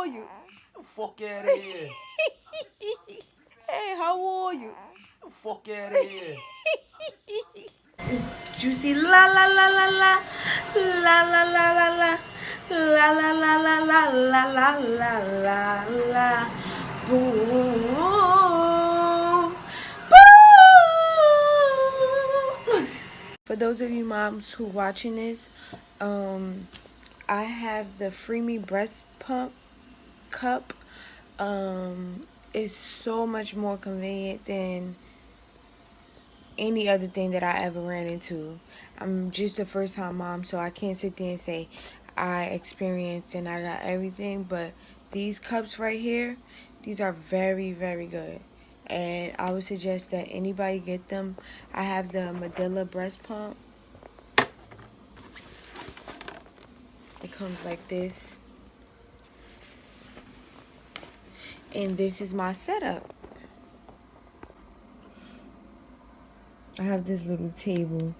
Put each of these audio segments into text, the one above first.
you? Fuck out of here. Hey, how are you? Fuck out of here. It's juicy la la la la la la la la la la la la la la la la la la la boom boom. For those of you moms who watching this, I have the Free Me Breast Pump cup. It's so much more convenient than any other thing that I ever ran into. I'm just a first time mom, so I can't sit there and say I experienced and I got everything, but these cups right here, these are very, very good. And I would suggest that anybody get them. I have the Medilla breast pump. It comes like this. And this is my setup. I have this little table,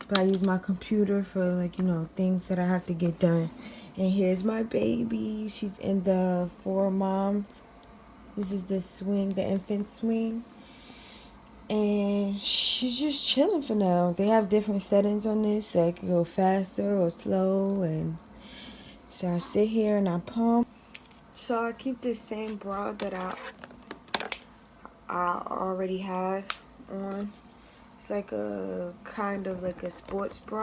but I use my computer for, like, you know, things that I have to get done. And here's my baby. She's in the for mom. This is the swing, the infant swing. And she's just chilling for now. They have different settings on this, so I can go faster or slow. And so I sit here and I pump. So I keep the same bra that I already have on. It's like a kind of like a sports bra,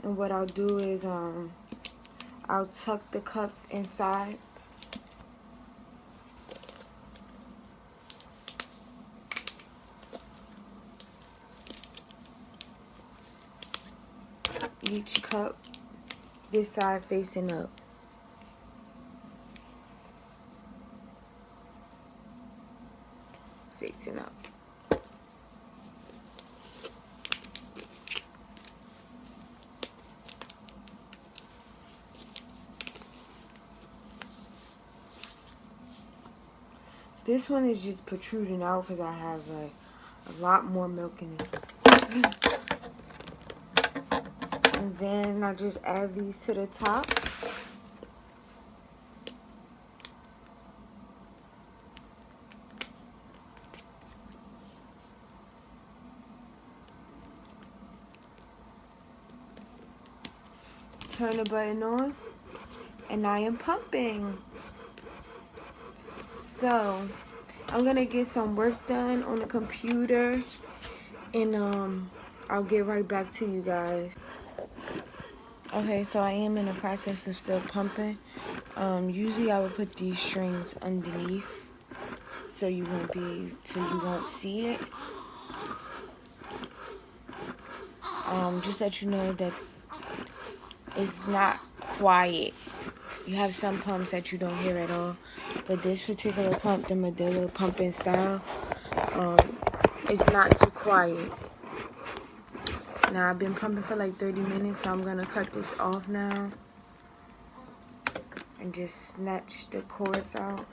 and what I'll do is I'll tuck the cups inside. Each cup, this side facing up. Facing up. This one is just protruding out because I have like a lot more milk in this one. And then I just add these to the top. Turn the button on, and I am pumping. So I'm gonna get some work done on the computer, and I'll get right back to you guys. Okay, so I am in the process of still pumping. Usually I would put these strings underneath so you won't see it. Just let you know that it's not quiet. You have some pumps that you don't hear at all, but this particular pump, the Medilla pumping style, it's not too quiet. Now I've been pumping for like 30 minutes, so I'm gonna cut this off now and just snatch the cords out.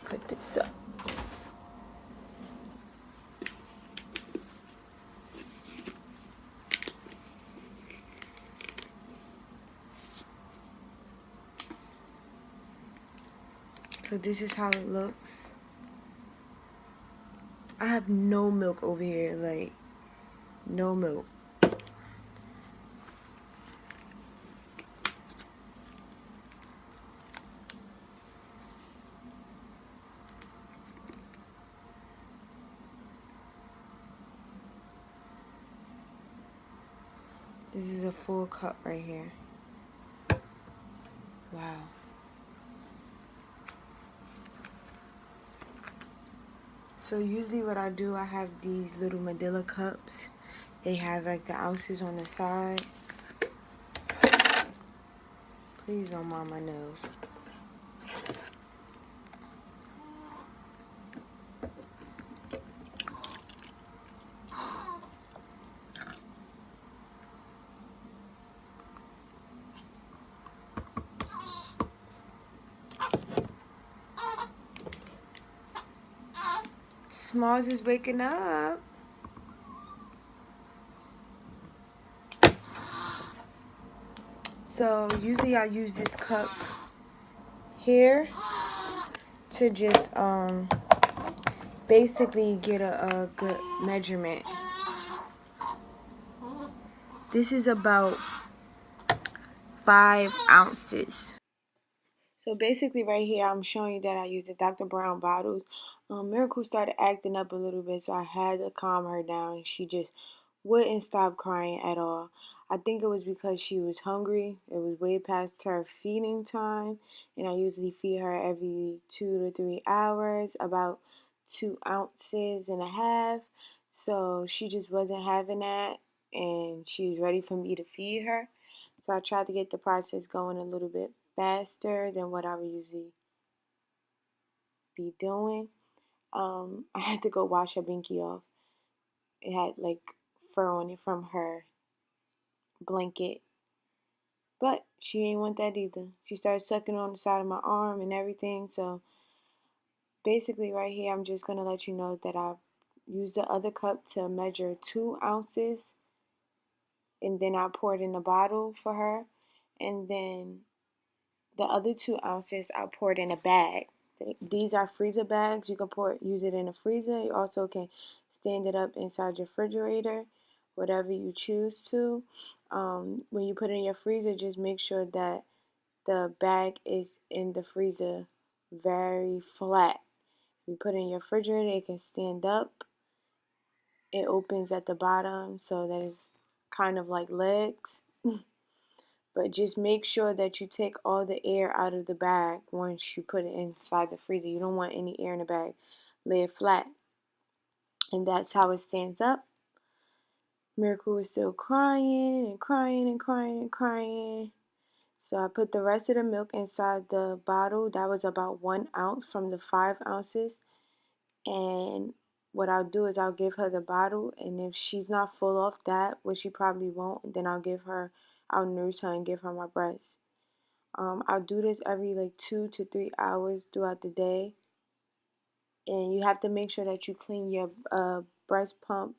Put this up. So this is how it looks. I have no milk over here, like no milk. This is a full cup right here. Wow. So usually what I do, I have these little Medilla cups. They have like the ounces on the side. Please don't mind my nose. Smalls is waking up. So usually I use this cup here to just basically get a good measurement. This is about 5 ounces. So basically right here I'm showing you that I use the Dr. Brown bottles. Miracle started acting up a little bit, so I had to calm her down. She just wouldn't stop crying at all. I think it was because she was hungry. It was way past her feeding time, and I usually feed her every 2 to 3 hours, about 2.5 ounces. So she just wasn't having that, and she was ready for me to feed her. So I tried to get the process going a little bit faster than what I would usually be doing. I had to go wash her binky off. It had like fur on it from her blanket. But she ain't want that either. She started sucking on the side of my arm and everything. So basically right here I'm just gonna let you know that I used the other cup to measure 2 ounces, and then I poured in a bottle for her, and then the other 2 ounces I poured in a bag. These are freezer bags. You can use it in a freezer. You also can stand it up inside your refrigerator, whatever you choose to. When you put it in your freezer, just make sure that the bag is in the freezer very flat. You put it in your refrigerator, it can stand up. It opens at the bottom so that it's kind of like legs. But just make sure that you take all the air out of the bag once you put it inside the freezer. You don't want any air in the bag. Lay it flat. And that's how it stands up. Miracle was still crying and crying and crying and crying. So I put the rest of the milk inside the bottle. That was about 1 ounce from the 5 ounces. And what I'll do is I'll give her the bottle. And if she's not full off that, which she probably won't, then I'll nurse her and give her my breast. I'll do this every like 2 to 3 hours throughout the day. And you have to make sure that you clean your breast pump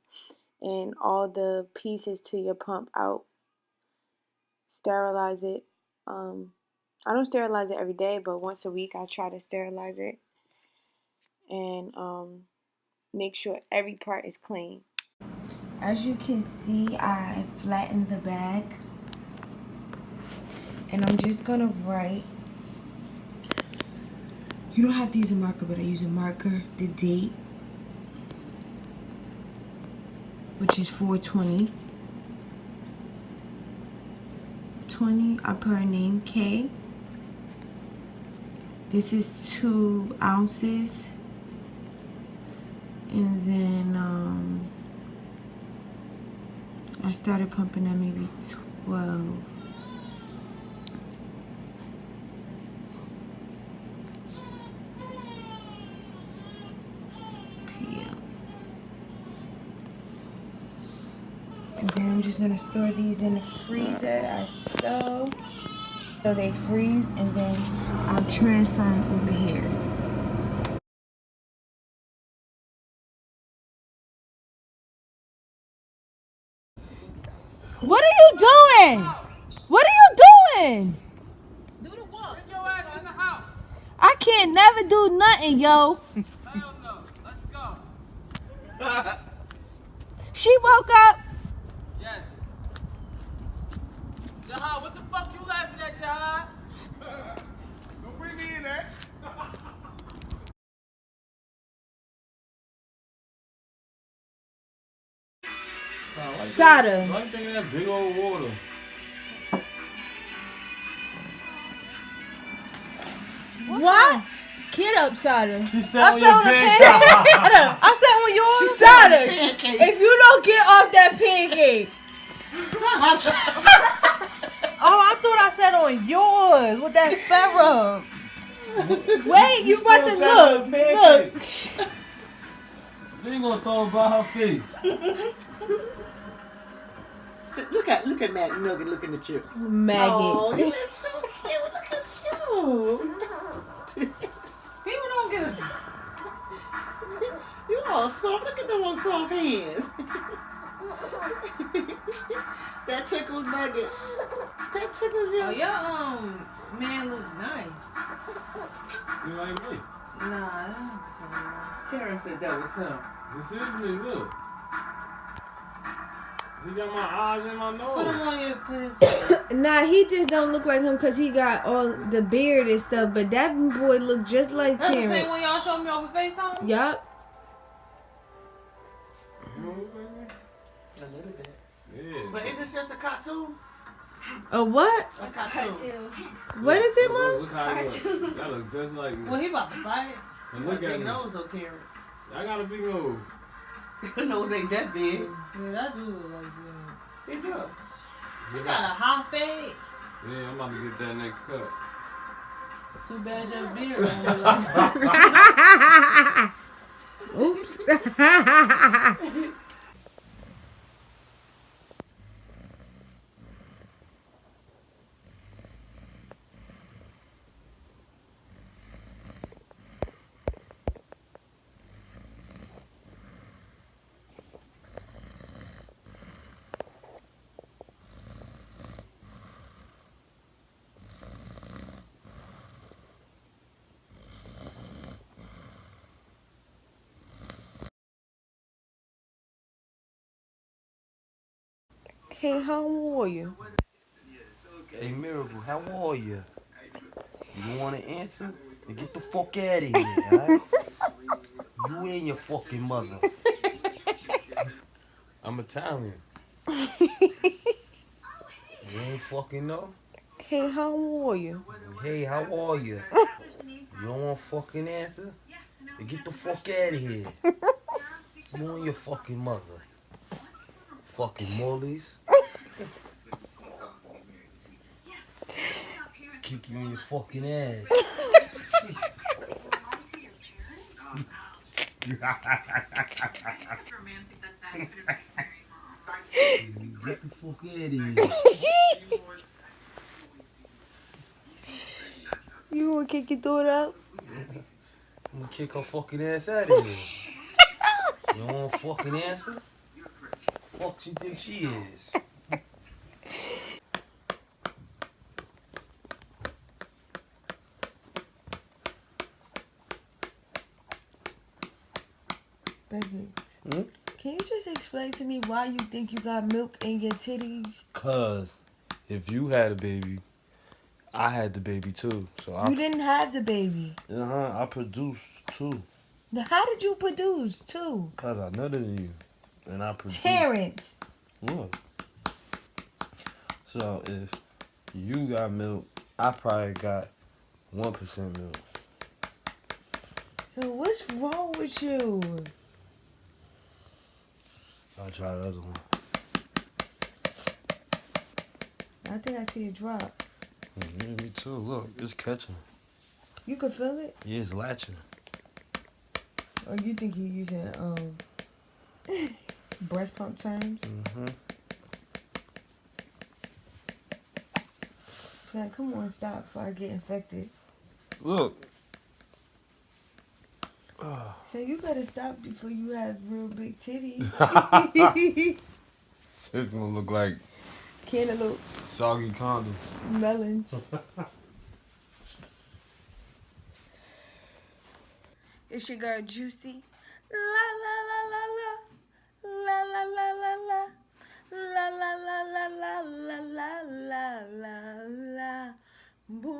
and all the pieces to your pump out. Sterilize it. I don't sterilize it every day, but once a week I try to sterilize it. And make sure every part is clean. As you can see, I flattened the bag. And I'm just going to write. You don't have to use a marker, but I use a marker. The date, which is 4/20. I put her name, K. This is 2 ounces. And then I started pumping at maybe 12. p.m. And then I'm just gonna store these in the freezer as so they freeze, and then I'll transfer them over here. What are you doing? What are you doing? Do the walk. Bring your ass in the house. I can't never do nothing, yo. Hell no. Let's go. She woke up. Yes. Jaha, what the fuck you laughing at, Jaha? Don't bring me in there. Sada. Why you drinking that big old water? What? Get up, Sada. She said on your pancake. I said on yours. Sada, if you don't get off that pancake. Oh, I thought I said on yours with that syrup. Wait, you about to look. Look. You ain't gonna throw it by her face. Look at Matt Nugget looking at you. Maggot. Oh, you're so cute. Look at you. People don't get it. You all soft. Look at them old soft hands. That tickles Nugget. That tickles you? Oh, your man look nice. You like me? Nah, that's the same. Karen said that was him. This is me, look. He got my eyes and my Put nose. him on your face. Nah, he just don't look like him because he got all the beard and stuff. But that boy look just like That's the same Terrence. one y'all showed me over FaceTime? Yup. You know what, baby? A little bit. Yeah. But is this just a cartoon? A what? A cartoon. What is it, Look, Mom? look how he look. That look just like me. Well, he about to fight. And Look look at big me. nose on Terrence. I got a big nose. Your nose ain't that big. Yeah, that dude look like that. He do. He got a hot fade. Yeah, I'm about to get that next cut. Too bad your beard. Oops. Hey, how are you? Hey, Miracle, how are you? You don't want to answer? Then get the fuck out of here, alright? You and your fucking mother. I'm Italian. You ain't fucking know? Hey, how are you? Hey, how are you? You don't want to fucking answer? Then get the fuck out of here. You and your fucking mother. Fucking mollies. Kick you in your fucking ass. Get the fuck out of here. You gonna kick your daughter out? I'm gonna kick her fucking ass out of here. You don't want to fucking answer? Fuck she think she is. Baby, Hmm? can you just explain to me why you think you got milk in your titties? Cause if you had a baby, I had the baby too. So You didn't have the baby. I produced too. Now, how did you produce too? Cause I nutted you. And I produced. Terrence. Look. So if you got milk, I probably got 1% milk. Yo, what's wrong with you? I'll try the other one. I think I see a drop. Yeah, me too. Look, it's catching. You can feel it? Yeah, it's latching. Or you think you're using breast pump terms? Mm-hmm. Son, come on, stop before I get infected. Look. So you better stop before you have real big titties. It's gonna look like Cantaloupes, soggy condoms. melons. It's your girl Juicy. La la la la la. La la la la la. La la la la la la la la la la. Boom.